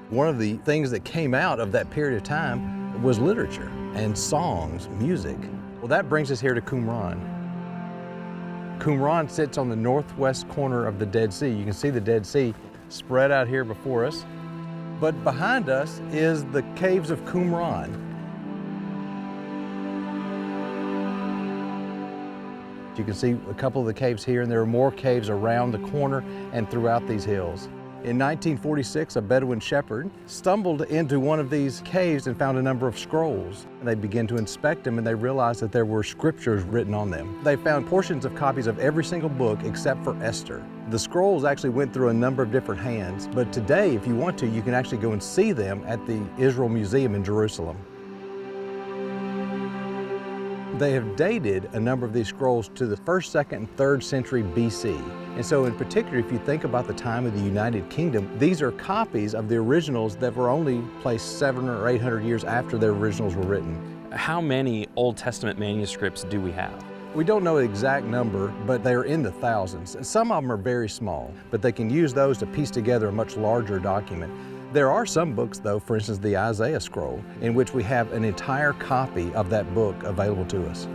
One of the things that came out of that period of time was literature and songs, music. Well, that brings us here to Qumran. Qumran sits on the northwest corner of the Dead Sea. You can see the Dead Sea spread out here before us. But behind us is the caves of Qumran. You can see a couple of the caves here, and there are more caves around the corner and throughout these hills. In 1946, a Bedouin shepherd stumbled into one of these caves and found a number of scrolls. They began to inspect them, and they realized that there were scriptures written on them. They found portions of copies of every single book except for Esther. The scrolls actually went through a number of different hands, but today, if you want to, you can actually go and see them at the Israel Museum in Jerusalem. They have dated a number of these scrolls to the 1st, 2nd, and 3rd century BC. And so in particular, if you think about the time of the United Kingdom, these are copies of the originals that were only placed 700 or 800 years after their originals were written. How many Old Testament manuscripts do we have? We don't know the exact number, but they're in the thousands. Some of them are very small, but they can use those to piece together a much larger document. There are some books, though, for instance, the Isaiah scroll, in which we have an entire copy of that book available to us.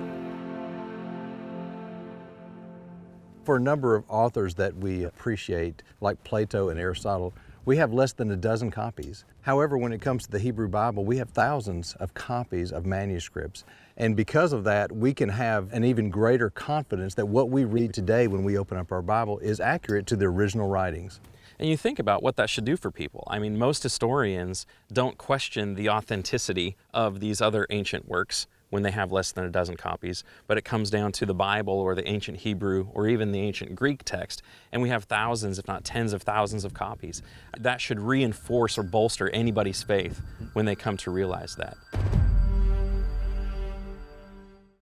For a number of authors that we appreciate, like Plato and Aristotle, we have less than a dozen copies. However, when it comes to the Hebrew Bible, we have thousands of copies of manuscripts. And because of that, we can have an even greater confidence that what we read today when we open up our Bible is accurate to the original writings. And you think about what that should do for people. I mean, most historians don't question the authenticity of these other ancient works when they have less than a dozen copies, but it comes down to the Bible or the ancient Hebrew or even the ancient Greek text, and we have thousands, if not tens of thousands of copies. That should reinforce or bolster anybody's faith when they come to realize that.